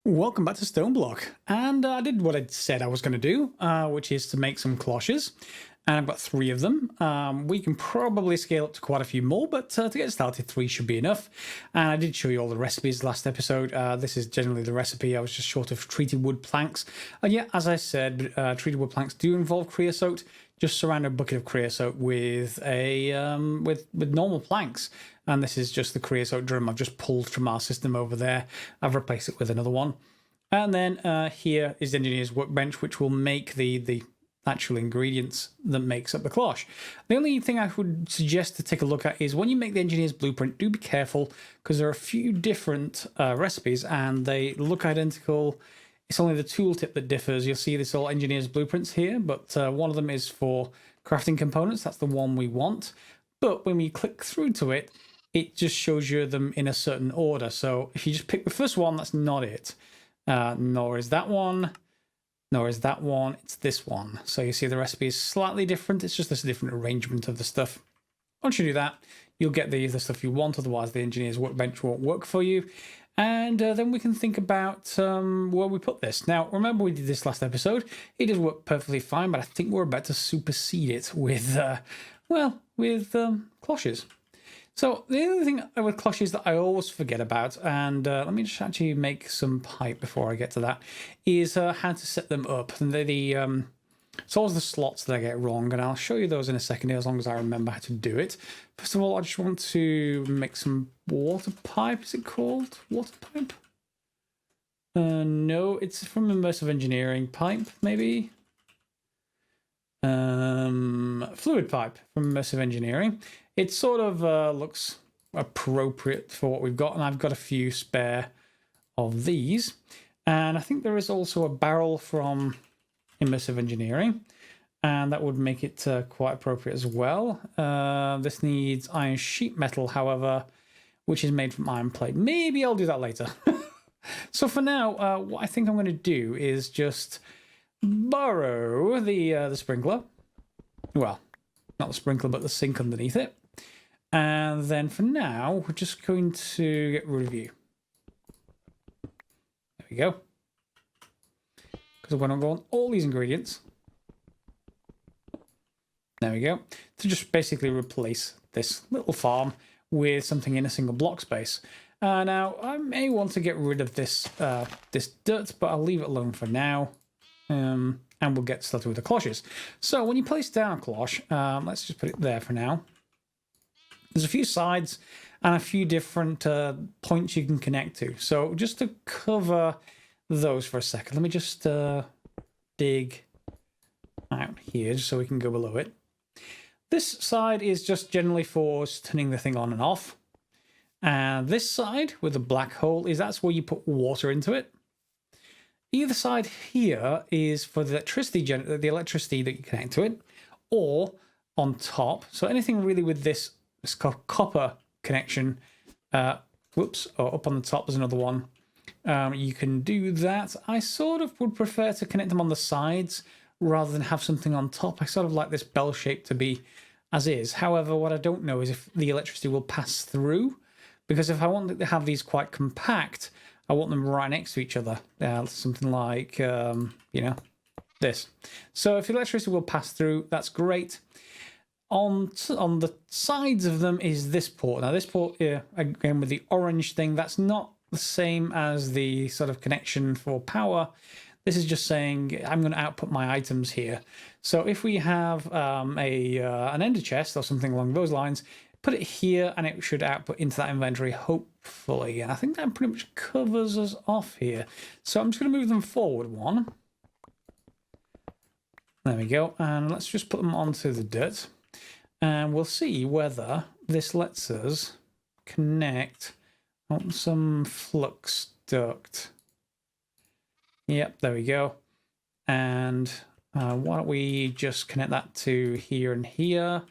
Welcome back to StoneBlock, and I did what I said I was going to do, which is to make some cloches, and I've got 3 of them. We can probably scale up to quite a few more, but to get started, 3 should be enough. And I did show you all the recipes last episode. This is generally the recipe. I was just short of treated wood planks, and yeah, as I said, treated wood planks do involve creosote. Just surround a bucket of creosote with a with normal planks. And this is just the creosote drum I've just pulled from our system over there. I've replaced it with another one. And then here is the engineer's workbench, which will make the actual ingredients that makes up the cloche. The only thing I would suggest to take a look at is when you make the engineer's blueprint, do be careful because there are a few different recipes and they look identical. It's only the tooltip that differs. You'll see this all engineer's blueprints here, but one of them is for crafting components. That's the one we want. But when we click through to it, it just shows you them in a certain order. So if you just pick the first one, that's not it. Nor is that one. Nor is that one. It's this one. So you see the recipe is slightly different. It's just this different arrangement of the stuff. Once you do that, you'll get the stuff you want. Otherwise, the engineer's workbench won't work for you. And then we can think about where we put this. Now, remember we did this last episode. It does work perfectly fine, but I think we're about to supersede it with, cloches. So the other thing with cloches that I always forget about, and let me just actually make some pipe before I get to that, is how to set them up. And it's always the slots that I get wrong, and I'll show you those in a second as long as I remember how to do it. First of all, I just want to make some water pipe. Is it called water pipe? No, it's from Immersive Engineering. Pipe, maybe? Fluid pipe from Immersive Engineering. It sort of looks appropriate for what we've got, and I've got a few spare of these. And I think there is also a barrel from Immersive Engineering, and that would make it quite appropriate as well. This needs iron sheet metal, however, which is made from iron plate. Maybe I'll do that later. So for now, what I think I'm going to do is just borrow the sprinkler. Well, not the sprinkler, but the sink underneath it. And then for now, we're just going to get rid of you. There we go. Because we're going to go on all these ingredients. There we go. To just basically replace this little farm with something in a single block space. Now, I may want to get rid of this this dirt, but I'll leave it alone for now. And we'll get started with the cloches. So when you place down a cloche, let's just put it there for now. There's a few sides and a few different points you can connect to. So just to cover those for a second, let me just dig out here just so we can go below it. This side is just generally for turning the thing on and off. And this side with the black hole that's where you put water into it. Either side here is for the electricity that you connect to it, or on top. So anything really with this copper connection, or up on the top there's another one. You can do that. I sort of would prefer to connect them on the sides rather than have something on top. I sort of like this bell shape to be as is. However, what I don't know is if the electricity will pass through, because if I want to have these quite compact, I want them right next to each other. Something like, this. So if the electricity will pass through, that's great. On the sides of them is this port. Now this port here, again with the orange thing, that's not the same as the sort of connection for power. This is just saying I'm going to output my items here. So if we have an ender chest or something along those lines, put it here and it should output into that inventory, hopefully. And I think that pretty much covers us off here. So I'm just going to move them forward one. There we go. And let's just put them onto the dirt. And we'll see whether this lets us connect on some flux duct. Yep, there we go. And why don't we just connect that to here and here?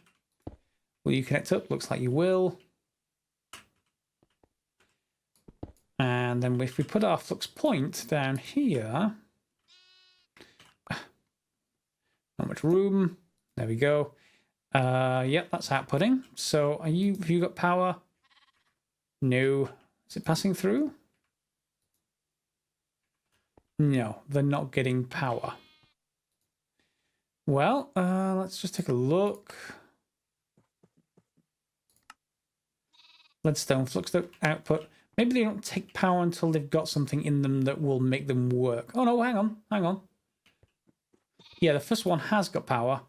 Will you connect up? Looks like you will. And then if we put our flux point down here, not much room. There we go. Yep, that's outputting. So have you got power? No. Is it passing through? No, they're not getting power. Well, let's just take a look. Leadstone flux output. Maybe they don't take power until they've got something in them that will make them work. Oh no, hang on. Yeah, the first one has got power,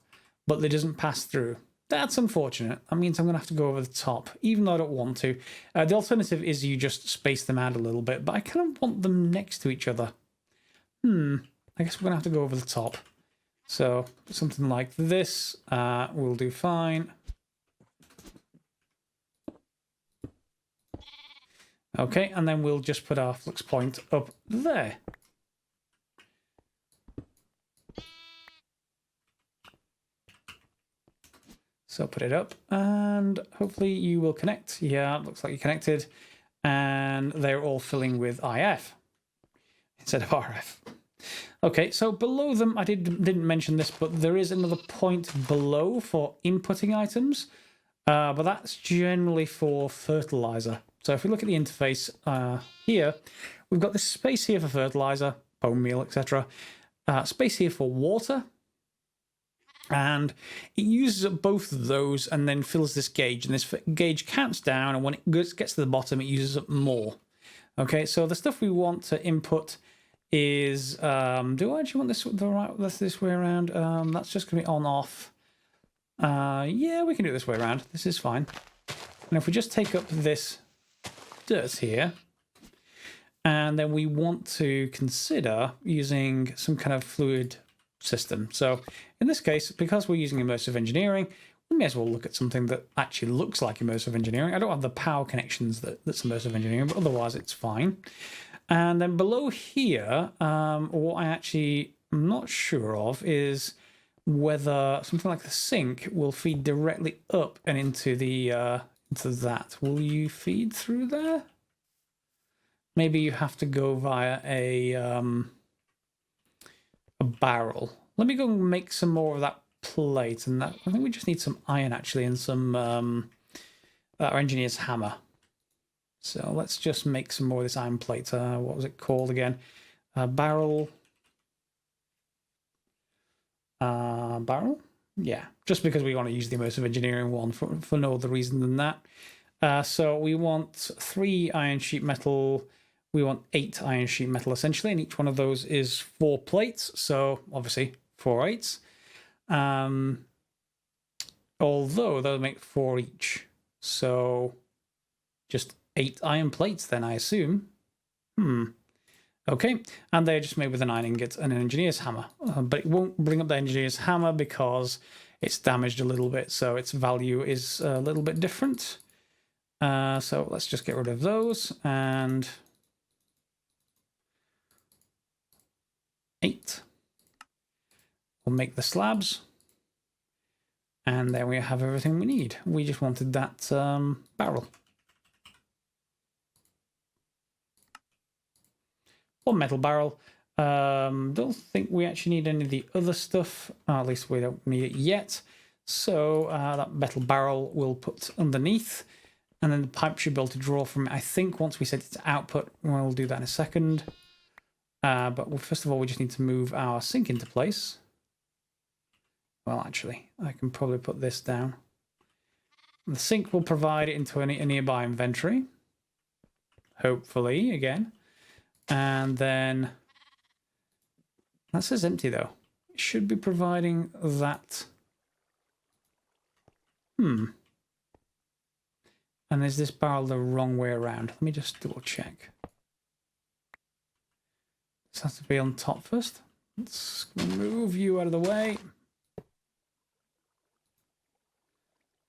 but it doesn't pass through. That's unfortunate. That means I'm going to have to go over the top, even though I don't want to. The alternative is you just space them out a little bit, but I kind of want them next to each other. I guess we're going to have to go over the top. So something like this will do fine. Okay, and then we'll just put our flux point up there. So put it up, and hopefully you will connect. Yeah, looks like you're connected. And they're all filling with IF instead of RF. Okay, so below them, I didn't mention this, but there is another point below for inputting items. But that's generally for fertilizer. So if we look at the interface here, we've got this space here for fertilizer, bone meal, etc. Space here for water. And it uses up both of those and then fills this gauge. And this gauge counts down, and when it gets to the bottom, it uses up more. Okay, so the stuff we want to input is... do I actually want this way around? That's just going to be on-off. Yeah, we can do it this way around. This is fine. And if we just take up this dirt here, and then we want to consider using some kind of fluid system. So in this case, because we're using immersive engineering, we may as well look at something that actually looks like immersive engineering. I don't have the power connections that's immersive engineering, but otherwise it's fine. And then below here, what I actually am not sure of is whether something like the sink will feed directly up and into the into that. Will you feed through there? Maybe you have to go via a barrel. Let me go and make some more of that plate, and that I think we just need some iron actually, and some our engineer's hammer. So let's just make some more of this iron plate. What was it called again? Barrel. Barrel? Yeah, just because we want to use the immersive engineering one for no other reason than that. So we want 3 iron sheet metal. We want 8 iron sheet metal essentially, and each one of those is 4 plates. So obviously 4 8s. Although they'll make 4 each. So just 8 iron plates then, I assume. Okay, and they're just made with an iron ingot and an engineer's hammer. But it won't bring up the engineer's hammer because it's damaged a little bit, so its value is a little bit different. So let's just get rid of those, and 8. We'll make the slabs, and there we have everything we need. We just wanted that barrel. 1 metal barrel. Don't think we actually need any of the other stuff. At least we don't need it yet. So that metal barrel we'll put underneath, and then the pipe should be able to draw from it. I think once we set it to output, we'll do that in a second. But first of all, we just need to move our sink into place. Well, actually, I can probably put this down. The sink will provide it into a nearby inventory. Hopefully, again. And then that says empty though. It should be providing that. And is this barrel the wrong way around? Let me just double check. This has to be on top first. Let's move you out of the way.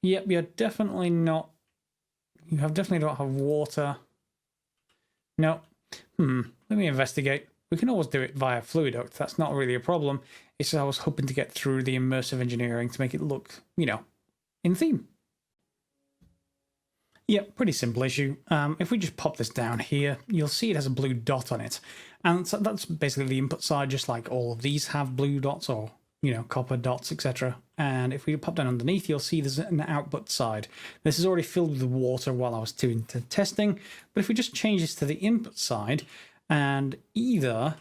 Yep, you're definitely not. You definitely don't have water. No. Let me investigate. We can always do it via fluid duct. That's not really a problem. It's just I was hoping to get through the immersive engineering to make it look, you know, in theme. Yeah, pretty simple issue. If we just pop this down here, you'll see it has a blue dot on it. And so that's basically the input side, just like all of these have blue dots or, you know, copper dots, etc. And if we pop down underneath, you'll see there's an output side. This is already filled with water while I was doing the testing. But if we just change this to the input side, and either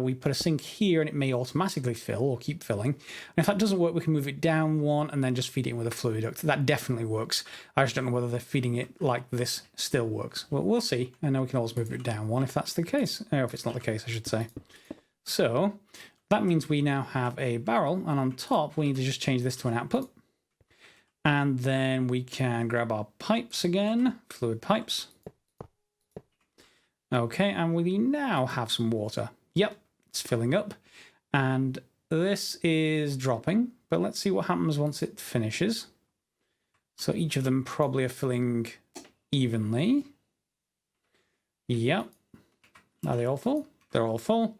we put a sink here and it may automatically fill or keep filling. And if that doesn't work, we can move it down one and then just feed it in with a fluid duct. That definitely works. I just don't know whether they're feeding it like this still works. Well, we'll see. And then we can always move it down one if that's the case. Or if it's not the case, I should say. So that means we now have a barrel, and on top we need to just change this to an output. And then we can grab our pipes again, fluid pipes. Okay, and we now have some water. Yep, it's filling up. And this is dropping, but let's see what happens once it finishes. So each of them probably are filling evenly. Yep. Are they all full? They're all full.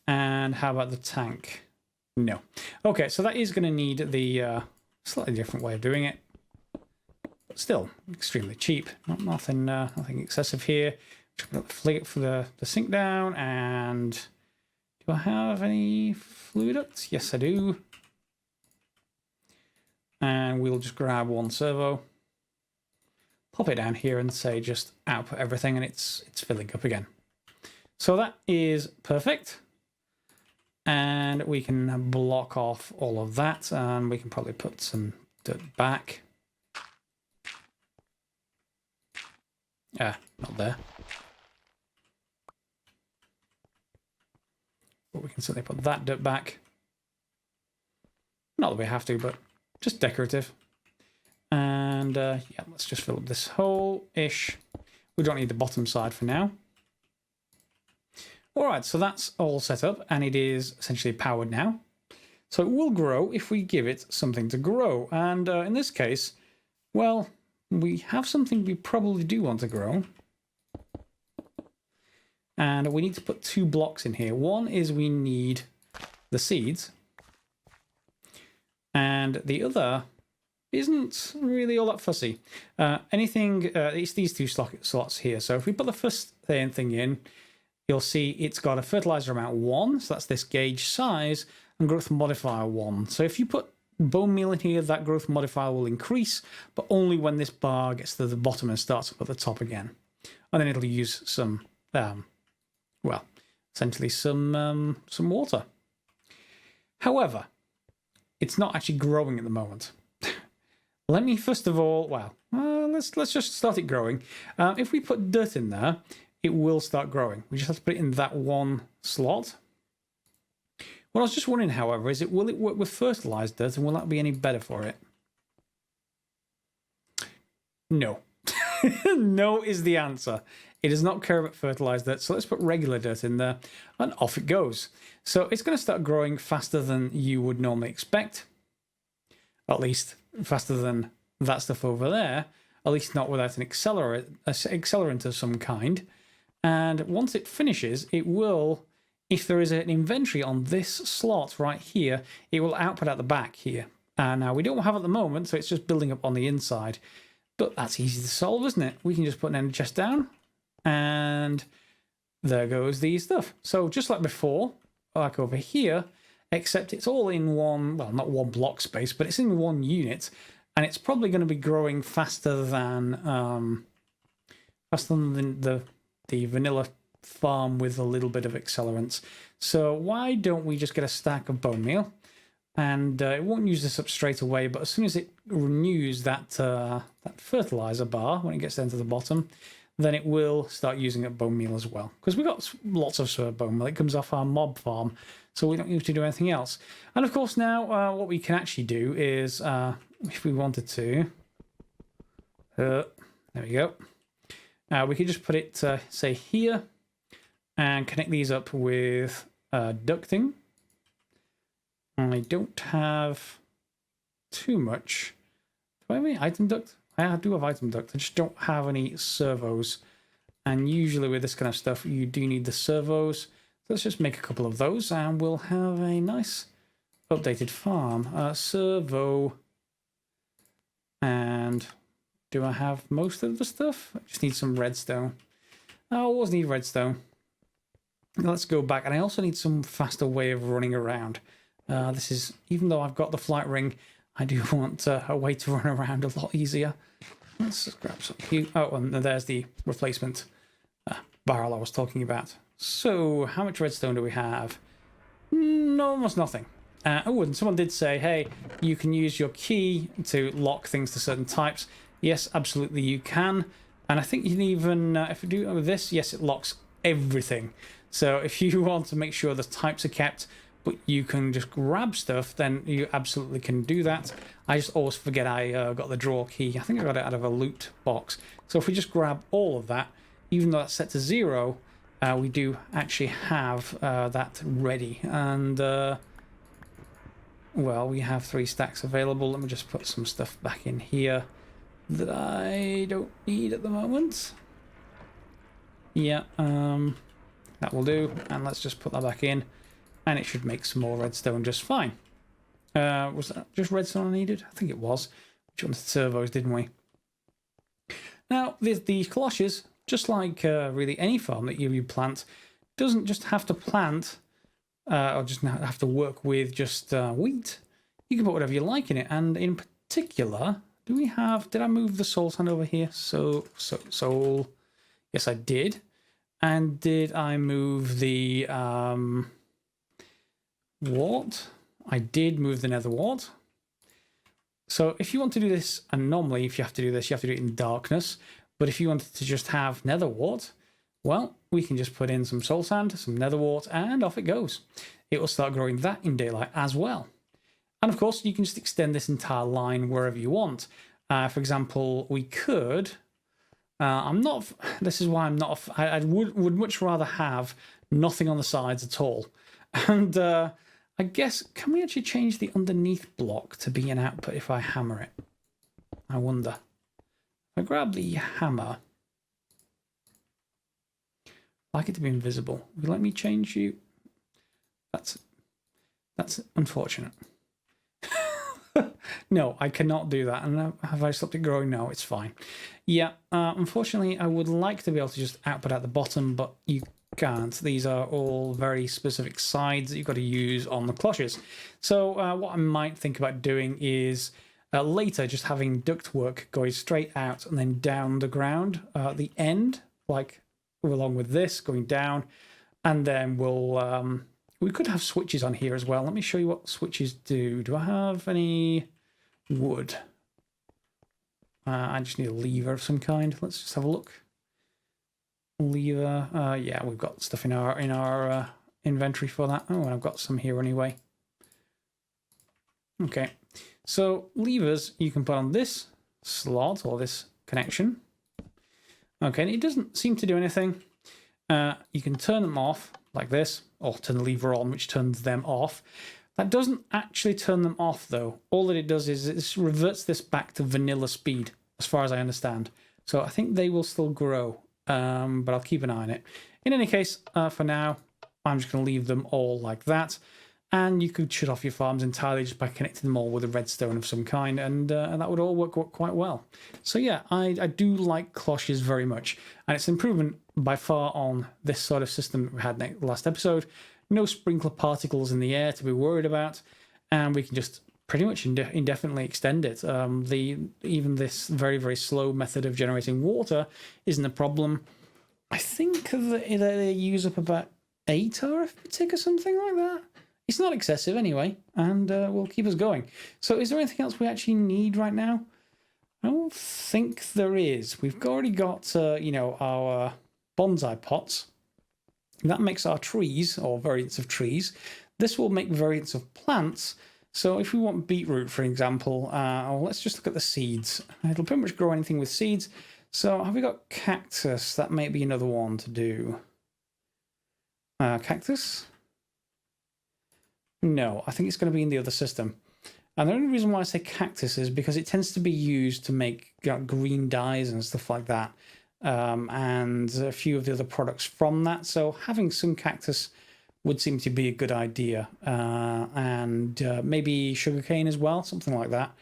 And how about the tank? No. Okay, so that is going to need the slightly different way of doing it. But still, extremely cheap. Nothing excessive here. Just put the sink down, and do I have any fluid ducts? Yes, I do. And we'll just grab one servo, pop it down here, and say just output everything, and it's filling up again. So that is perfect. And we can block off all of that, and we can probably put some dirt back. Not there. But we can certainly put that dirt back. Not that we have to, but just decorative. And yeah, let's just fill up this hole-ish. We don't need the bottom side for now. All right, so that's all set up, and it is essentially powered now. So it will grow if we give it something to grow. And in this case, well, we have something we probably do want to grow. And we need to put 2 blocks in here. One is we need the seeds. And the other isn't really all that fussy. It's these 2 slots here. So if we put the first thing in, you'll see it's got a fertilizer amount 1, so that's this gauge size, and growth modifier 1. So if you put bone meal in here, that growth modifier will increase, but only when this bar gets to the bottom and starts up at the top again. And then it'll use some, well, essentially some water. However, it's not actually growing at the moment. Let me first of all, let's just start it growing. If we put dirt in there, it will start growing. We just have to put it in that one slot. What I was just wondering, however, is will it work with fertilized dirt, and will that be any better for it? No. No is the answer. It does not care about fertilized dirt, so let's put regular dirt in there, and off it goes. So it's going to start growing faster than you would normally expect. At least faster than that stuff over there. At least not without an accelerant of some kind. And once it finishes, it will, if there is an inventory on this slot right here, it will output at the back here. Now we don't have it at the moment, so it's just building up on the inside. But that's easy to solve, isn't it? We can just put an ender chest down, and there goes the stuff. So just like before, like over here, except it's all in one, well, not one block space, but it's in one unit, and it's probably going to be growing faster than the vanilla farm with a little bit of accelerants. So why don't we just get a stack of bone meal? And it won't use this up straight away, but as soon as it renews that fertilizer bar, when it gets down to the bottom, then it will start using up bone meal as well. Because we've got lots of bone meal. It comes off our mob farm, so we don't need to do anything else. And of course now what we can actually do is, if we wanted to, there we go. We could just put it, say, here, and connect these up with ducting. I don't have too much. Do I have any item duct? I do have item duct. I just don't have any servos. And usually with this kind of stuff, you do need the servos. So let's just make a couple of those, and we'll have a nice updated farm. Servo. And do I have most of the stuff? I just need some redstone. I always need redstone. Let's go back. And I also need some faster way of running around. This is, even though I've got the flight ring, I do want a way to run around a lot easier. Let's just grab some. Oh, and there's the replacement barrel I was talking about. So, how much redstone do we have? Almost nothing. Oh, and someone did say, hey, you can use your key to lock things to certain types. Yes, absolutely you can. And I think you can even, if you do it with this, yes, it locks everything. So if you want to make sure the types are kept, but you can just grab stuff, then you absolutely can do that. I just always forget I got the drawer key. I think I got it out of a loot box. So if we just grab all of that, even though that's set to 0, we do actually have that ready. And, well, we have 3 stacks available. Let me just put some stuff back in here that I don't need at the moment. Yeah, that will do. And let's just put that back in. And it should make some more redstone just fine. Was that just redstone I needed? I think it was. We wanted servos, didn't we? Now, the cloches, just like really any farm that you plant, doesn't just have to plant or just have to work with just wheat. You can put whatever you like in it. And in particular, do we have... Did I move the soul sand over here? Soul. Yes, I did. And did I move the... wart? I did move the nether wart. So if you want to do this anomaly, if you have to do this, you have to do it in darkness. But if you wanted to just have nether wart, well, we can just put in some soul sand, some nether wart, and off it goes. It will start growing that in daylight as well. And of course, you can just extend this entire line wherever you want. For example, we could... I'm not... This is why I'm not... I would much rather have nothing on the sides at all. And I guess, can we actually change the underneath block to be an output if I hammer it? I wonder. If I grab the hammer... I'd like it to be invisible. Will you let me change you? That's unfortunate. No, I cannot do that. And have I stopped it growing? No, it's fine. Yeah, unfortunately, I would like to be able to just output at the bottom, but you can't. These are all very specific sides that you've got to use on the cloches. So what I might think about doing is later just having ductwork going straight out and then down the ground at the end, like along with this going down, and then we'll... we could have switches on here as well. Let me show you what switches do. Do I have any wood? I just need a lever of some kind. Let's just have a look. Lever. Yeah, we've got stuff in our inventory for that. Oh, and I've got some here anyway. Okay. So levers you can put on this slot or this connection. Okay, and it doesn't seem to do anything. You can turn them off like this, or turn the lever on, which turns them off. That doesn't actually turn them off, though. All that it does is it reverts this back to vanilla speed, as far as I understand. So I think they will still grow, but I'll keep an eye on it. In any case, for now, I'm just going to leave them all like that. And you could shut off your farms entirely just by connecting them all with a redstone of some kind, and that would all work quite well. So yeah, I do like cloches very much, and it's an improvement by far on this sort of system that we had last episode. No sprinkler particles in the air to be worried about, and we can just pretty much indefinitely extend it. Even this very, very slow method of generating water isn't a problem. I think that they use up about 8 RF per tick or something like that. It's not excessive anyway, and will keep us going. So is there anything else we actually need right now? I don't think there is. We've already got, you know, our bonsai pots. That makes our trees, or variants of trees. This will make variants of plants. So if we want beetroot, for example, let's just look at the seeds. It'll pretty much grow anything with seeds. So have we got cactus? That may be another one to do. Cactus? No, I think it's going to be in the other system. And the only reason why I say cactus is because it tends to be used to make green dyes and stuff like that. And a few of the other products from that. So having some cactus would seem to be a good idea. And maybe sugarcane as well, something like that.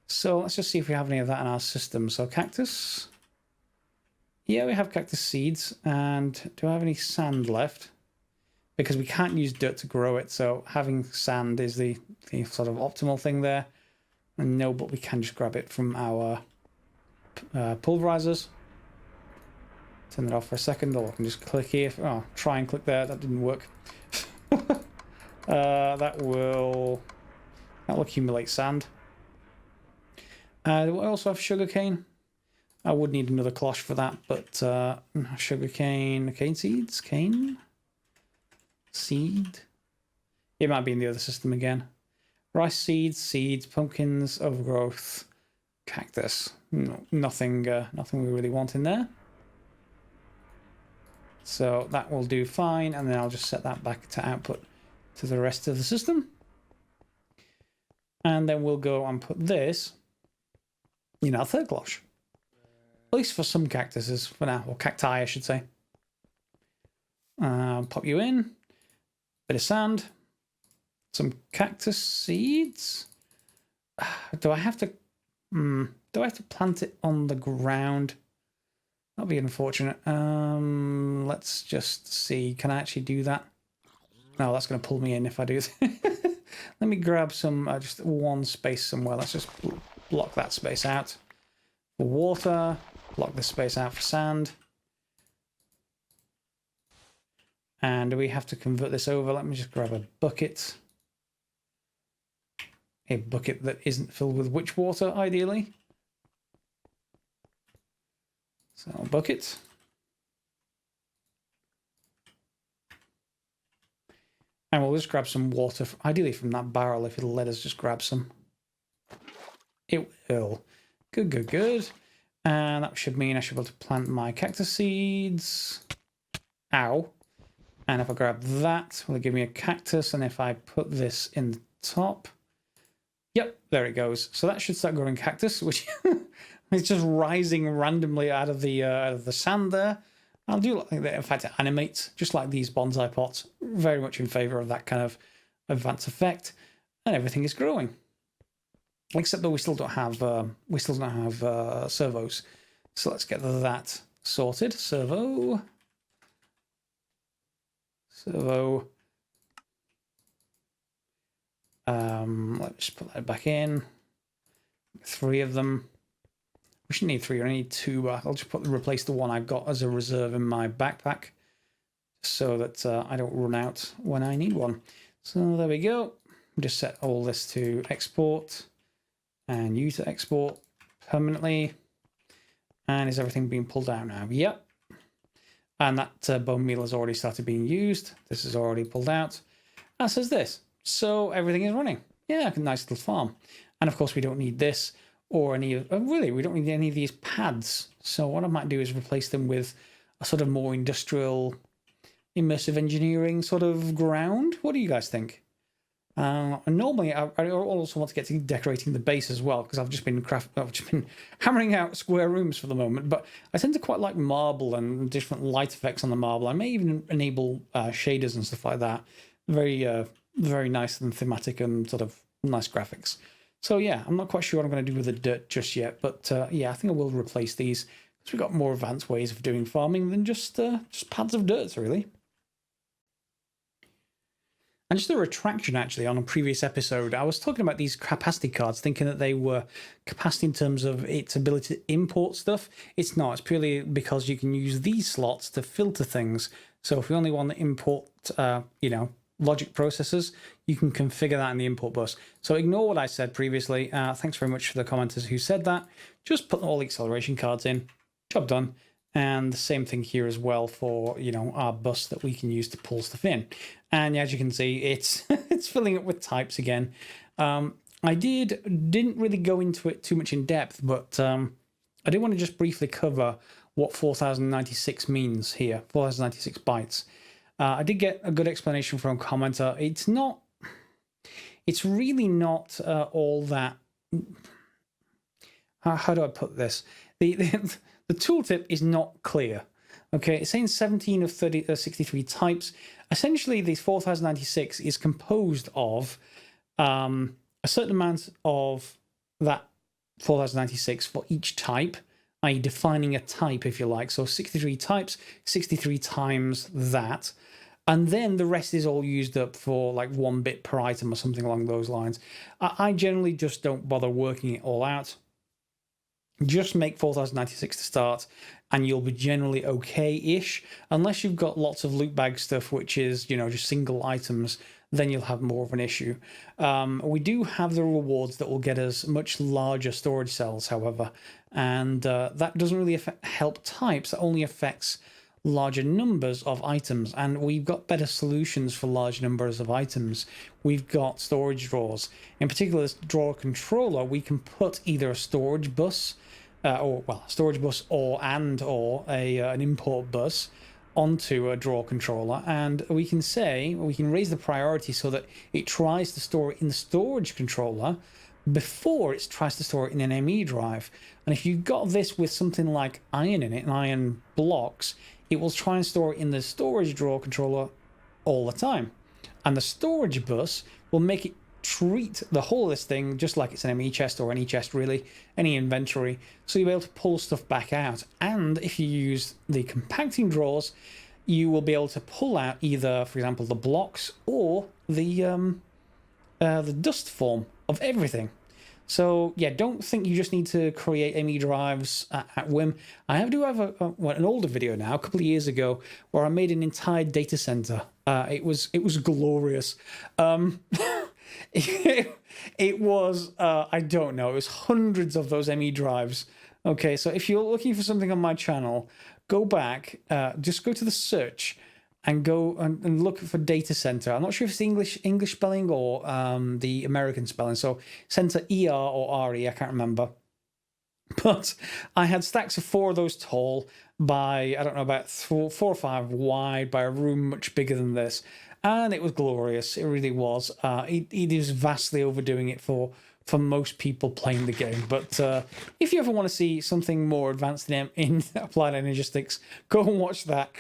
So let's just see if we have any of that in our system. So cactus. Yeah, we have cactus seeds. And do I have any sand left? Because we can't use dirt to grow it, so having sand is the sort of optimal thing there. And no, but we can just grab it from our pulverizers Turn that off for a second, or I can just click here. Oh, try and click there. That didn't work. That'll accumulate sand. Do I also have sugarcane? I would need another cloche for that, but sugarcane, cane seeds, cane seed. It might be in the other system again. Rice seeds, pumpkins, overgrowth, cactus. No, nothing we really want in there. So that will do fine, and then I'll just set that back to output to the rest of the system. And then we'll go and put this in our third cloche. At least for some cactuses for now, or cacti I should say. Pop you in. Bit of sand. Some cactus seeds. Do I have to plant it on the ground? That'll be unfortunate. Let's just see. Can I actually do that? No, that's going to pull me in if I do this. Let me grab some, just one space somewhere. Let's just block that space out for water. Block this space out for sand. And we have to convert this over. Let me just grab a bucket. A bucket that isn't filled with witch water, ideally. So, bucket. And we'll just grab some water, ideally from that barrel, if it'll let us just grab some. It will. Good, good, good. And that should mean I should be able to plant my cactus seeds. Ow. And if I grab that, will it give me a cactus? And if I put this in the top, yep, there it goes. So that should start growing cactus, which is just rising randomly out of the sand there. I'll do like that. In fact, it animates just like these bonsai pots. Very much in favor of that kind of advanced effect, and everything is growing. Except that we still don't have servos. So let's get that sorted. Servo. Let's just put that back in. 3 of them. We shouldn't need 3, I need 2, but I'll just replace the one I've got as a reserve in my backpack so that I don't run out when I need one. So there we go. Just set all this to export and you to export permanently. And is everything being pulled out now? Yep. And that bone meal has already started being used. This is already pulled out. As says this. So everything is running. Yeah, a nice little farm. And of course we don't need this. Or any of, really, we don't need any of these pads. So what I might do is replace them with a sort of more industrial, immersive engineering sort of ground. What do you guys think? And normally, I also want to get to decorating the base as well, because I've just been hammering out square rooms for the moment. But I tend to quite like marble and different light effects on the marble. I may even enable shaders and stuff like that. Very nice and thematic and sort of nice graphics. So yeah, I'm not quite sure what I'm going to do with the dirt just yet, but yeah, I think I will replace these because we've got more advanced ways of doing farming than just pads of dirt, really. And just a retraction, actually, on a previous episode, I was talking about these capacity cards, thinking that they were capacity in terms of its ability to import stuff. It's not. It's purely because you can use these slots to filter things. So if you only want to import, logic processors, you can configure that in the import bus. So ignore what I said previously. Thanks very much for the commenters who said that. Just put all the acceleration cards in. Job done. And the same thing here as well for, our bus that we can use to pull stuff in. And as you can see, it's it's filling up with types again. I didn't really go into it too much in depth, but I did want to just briefly cover what 4096 means here, 4096 bytes. I did get a good explanation from a commenter. It's really not all that. How do I put this? The tooltip is not clear. Okay, it's saying 17 of 63 types. Essentially, this 4096 is composed of a certain amount of that 4096 for each type, i.e. defining a type, if you like. So 63 types, 63 times that. And then the rest is all used up for like 1 bit per item or something along those lines. I generally just don't bother working it all out. Just make 4096 to start. and you'll be generally okay-ish. Unless you've got lots of loot bag stuff, which is, you know, just single items, then you'll have more of an issue. We do have the rewards that will get us much larger storage cells, however, and that doesn't really help types. That only affects larger numbers of items, and we've got better solutions for large numbers of items. We've got storage drawers. In particular, this drawer controller, we can put either a storage bus, storage bus or an import bus onto a drawer controller, and we can raise the priority so that it tries to store it in the storage controller before it tries to store it in an ME drive. And if you've got this with something like iron in it, and iron blocks, it will try and store it in the storage drawer controller all the time. And the storage bus will make it treat the whole of this thing just like it's an ME chest, or any chest really, any inventory, so you'll be able to pull stuff back out. And if you use the compacting drawers, you will be able to pull out either, for example, the blocks or the dust form of everything. So yeah, don't think you just need to create ME drives at whim. I do have an older video now, a couple of years ago, where I made an entire data center. It was glorious. It was I don't know, it was hundreds of those ME drives. Okay, so if you're looking for something on my channel, go back, just go to the search and go and look for data center. I'm not sure if it's the English spelling or the American spelling. So center ER or RE, I can't remember. But I had stacks of 4 of those tall by, I don't know, about 4 or 5 wide by a room much bigger than this. And it was glorious. It really was. It is vastly overdoing it for most people playing the game. But if you ever want to see something more advanced in applied energistics, go and watch that.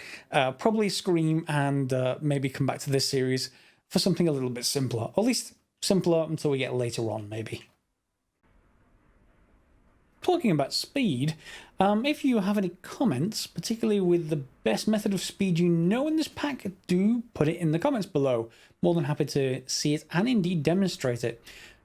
Probably Scream, and maybe come back to this series for something a little bit simpler. Or at least simpler until we get later on, maybe. Talking about speed, if you have any comments, particularly with the best method of speed you know in this pack, do put it in the comments below. More than happy to see it and indeed demonstrate it.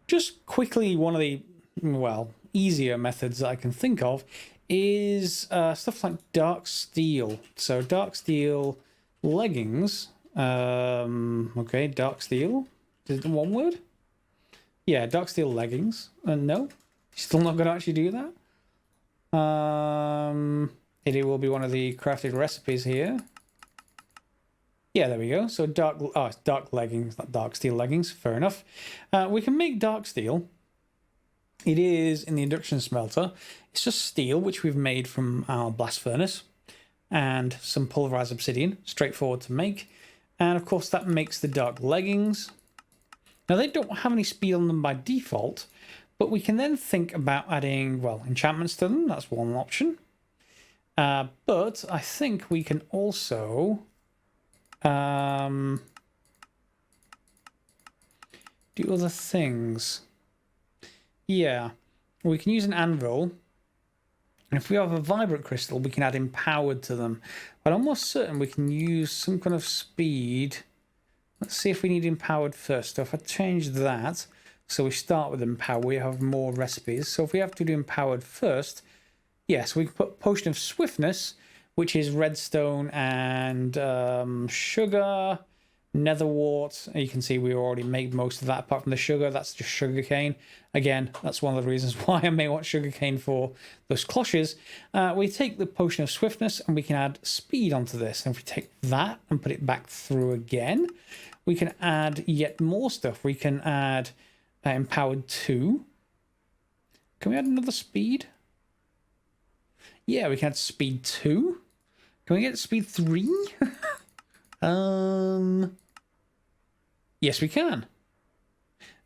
Just quickly, one of the, well, easier methods that I can think of is stuff like dark steel. So dark steel leggings. Okay, dark steel. Is it one word? Yeah, dark steel leggings. No? Still not going to actually do that? It will be one of the crafted recipes here. Yeah, there we go. So it's dark leggings, not dark steel leggings. Fair enough. We can make dark steel. It is in the induction smelter. It's just steel, which we've made from our blast furnace, and some pulverized obsidian. Straightforward to make. And of course, that makes the dark leggings. Now, they don't have any speed on them by default, but we can then think about adding, well, enchantments to them. That's one option. But I think we can also do other things. Yeah, we can use an anvil. And if we have a vibrant crystal, we can add empowered to them. But I'm almost certain we can use some kind of speed. Let's see if we need empowered first. So if I change that, so we start with empowered, we have more recipes. So if we have to do empowered first, yes, we can put potion of swiftness, which is redstone and sugar, netherwort. You can see we already made most of that apart from the sugar. That's just sugarcane. Again, that's one of the reasons why I may want sugarcane for those cloches. We take the potion of swiftness and we can add speed onto this. And if we take that and put it back through again, we can add yet more stuff. We can add empowered 2. Can we add another speed? Yeah, we can add speed 2. Can we get speed 3? Yes, we can.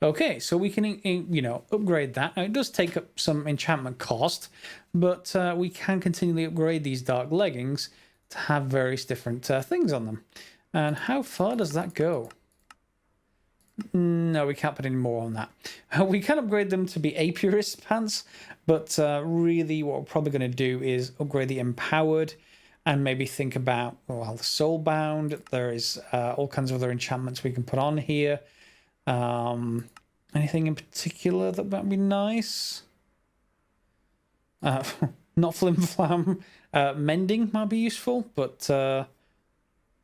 Okay, so we can, you know, upgrade that. Now, it does take up some enchantment cost, but we can continually upgrade these dark leggings to have various different things on them. And how far does that go? No, we can't put any more on that. We can upgrade them to be Apurist pants, but really what we're probably going to do is upgrade the empowered and maybe think about, well, the soulbound. There is all kinds of other enchantments we can put on here. Anything in particular that would be nice? not flim flam. Mending might be useful, but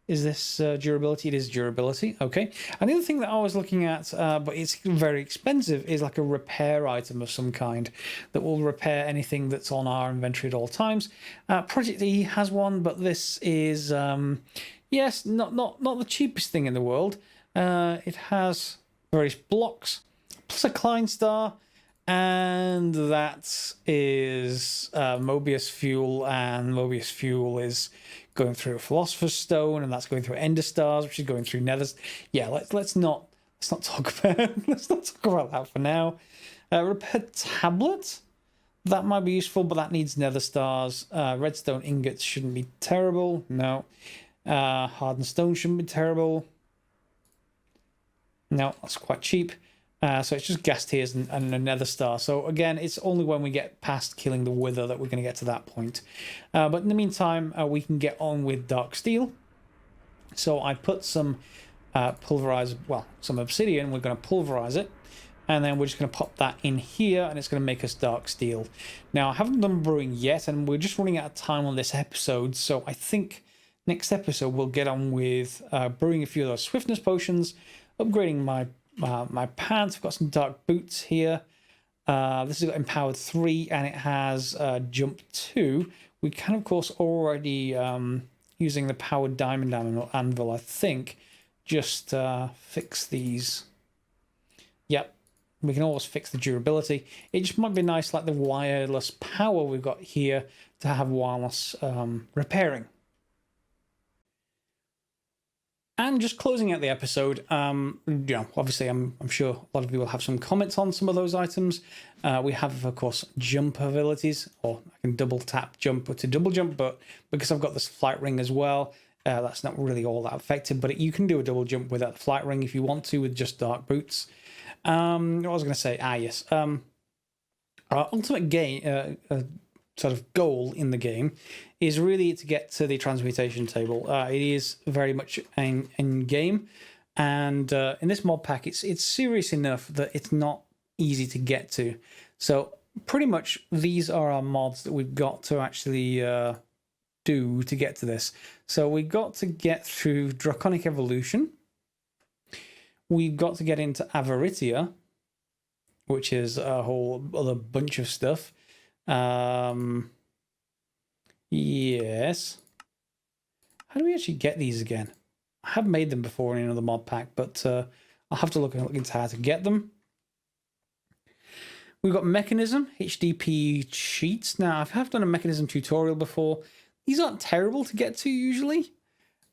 is this durability? It is durability. Okay. And the other thing that I was looking at, but it's very expensive, is like a repair item of some kind that will repair anything that's on our inventory at all times. Project E has one, but this is, yes, not the cheapest thing in the world. It has various blocks, plus a Klein star, and that is Mobius fuel, and Mobius fuel is going through a Philosopher's Stone, and that's going through Ender Stars, which is going through Nether. Yeah, let's not talk about let's not talk about that for now. Repair tablet, that might be useful, but that needs Nether Stars. Redstone ingots shouldn't be terrible. No. Hardened stone shouldn't be terrible. No, that's quite cheap. So it's just gas tiers and a nether star. So again, it's only when we get past killing the wither that we're going to get to that point. But in the meantime, we can get on with dark steel. So I put some some obsidian. We're going to pulverize it. And then we're just going to pop that in here, and it's going to make us dark steel. Now, I haven't done brewing yet, and we're just running out of time on this episode. So I think next episode we'll get on with brewing a few of those swiftness potions, upgrading my pants. I've got some dark boots here. This has got empowered 3 and it has jump 2. We can of course already using the powered diamond anvil, I think, just fix these. Yep, we can always fix the durability. It just might be nice, like the wireless power we've got here, to have wireless repairing. And just closing out the episode, obviously I'm sure a lot of you will have some comments on some of those items. We have, of course, jump abilities, or I can double tap jump to double jump, but because I've got this flight ring as well, that's not really all that effective, but you can do a double jump without the flight ring if you want to with just dark boots. What I was going to say, yes. Our ultimate gain, sort of goal in the game, is really to get to the transmutation table. It is very much in game, and in this mod pack, it's serious enough that it's not easy to get to. So pretty much these are our mods that we've got to actually do to get to this. So we've got to get through Draconic Evolution. We've got to get into Avaritia, which is a whole other bunch of stuff. Yes. How do we actually get these again? I have made them before in another mod pack, but I'll have to look into how to get them. We've got Mechanism, HDP cheats. Now, I have done a Mechanism tutorial before. These aren't terrible to get to usually,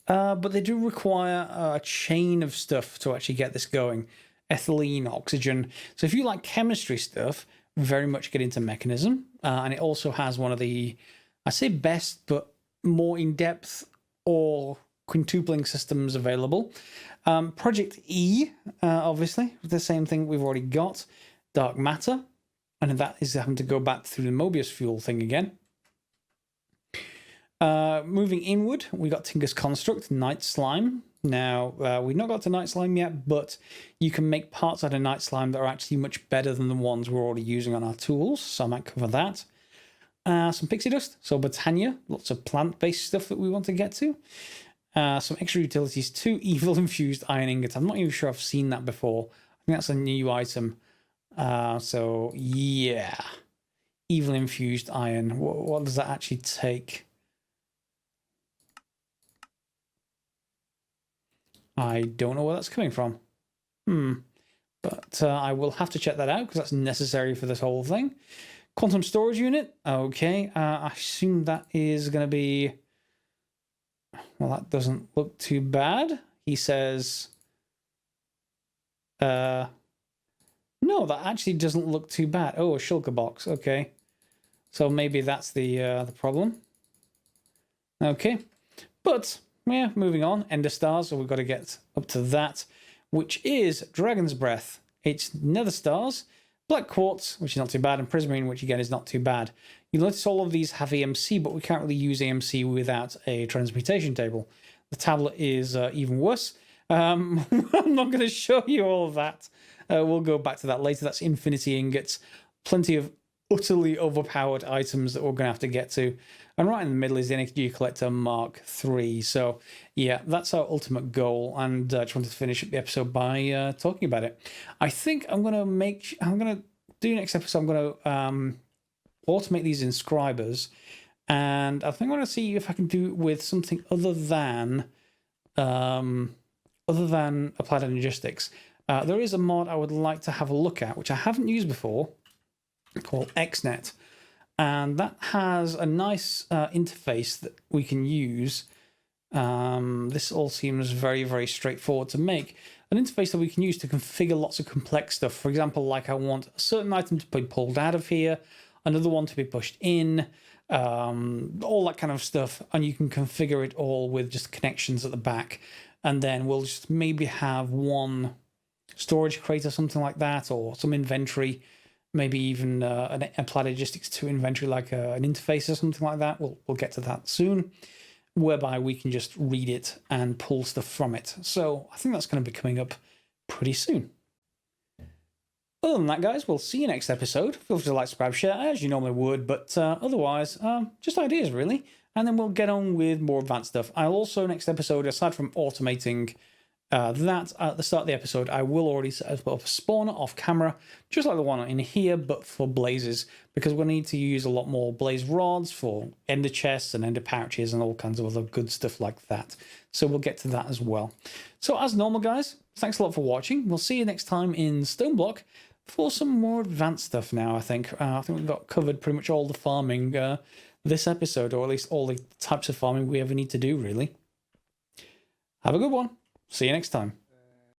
but they do require a chain of stuff to actually get this going. Ethylene, oxygen. So if you like chemistry stuff, very much get into Mechanism. And it also has one of the, I say best, but more in-depth or quintupling systems available. Project E, obviously, the same thing we've already got. Dark Matter. And that is having to go back through the Mobius fuel thing again. Moving inward, we got Tinker's Construct, Night Slime. Now, we've not got to Night Slime yet, but you can make parts out of Night Slime that are actually much better than the ones we're already using on our tools, so I might cover that. Some Pixie Dust, so Botania, lots of plant-based stuff that we want to get to. Some extra utilities, 2 Evil Infused Iron Ingots. I'm not even sure I've seen that before. I think that's a new item. So, yeah. Evil Infused Iron. What does that actually take? I don't know where that's coming from. But I will have to check that out because that's necessary for this whole thing. Quantum Storage Unit. Okay. I assume that is going to be... Well, that doesn't look too bad. He says... No, that actually doesn't look too bad. Oh, a shulker box. Okay. So maybe that's the problem. Okay. But... yeah, moving on. Ender Stars, so we've got to get up to that, which is Dragon's Breath. It's Nether Stars, Black Quartz, which is not too bad, and Prismarine, which again is not too bad. You'll notice all of these have AMC, but we can't really use AMC without a transmutation table. The tablet is even worse. I'm not going to show you all of that. We'll go back to that later. That's Infinity Ingots. Plenty of utterly overpowered items that we're going to have to get to. And right in the middle is the Energy Collector Mark III. So yeah, that's our ultimate goal. And I just wanted to finish up the episode by talking about it. I think I'm going to do next episode, I'm going to automate these inscribers. And I think I'm going to see if I can do it with something other than applied logistics. There is a mod I would like to have a look at, which I haven't used before, called XNet. And that has a nice interface that we can use. This all seems very, very straightforward to make. An interface that we can use to configure lots of complex stuff. For example, like I want a certain item to be pulled out of here, another one to be pushed in, all that kind of stuff. And you can configure it all with just connections at the back. And then we'll just maybe have one storage crate or something like that, or some inventory, maybe even an applied logistics to inventory, like an interface or something like that. We'll get to that soon, whereby we can just read it and pull stuff from it. So I think that's going to be coming up pretty soon. Other than that, guys, we'll see you next episode. Feel free to like, subscribe, share, as you normally would, but otherwise, just ideas, really. And then we'll get on with more advanced stuff. I'll also, next episode, aside from automating that at the start of the episode, I will already set up a spawner off camera, just like the one in here, but for blazes, because we'll need to use a lot more blaze rods for ender chests and ender pouches and all kinds of other good stuff like that. So we'll get to that as well. So as normal, guys, thanks a lot for watching. We'll see you next time in StoneBlock for some more advanced stuff now, I think. We've got covered pretty much all the farming this episode, or at least all the types of farming we ever need to do, really. Have a good one. See you next time.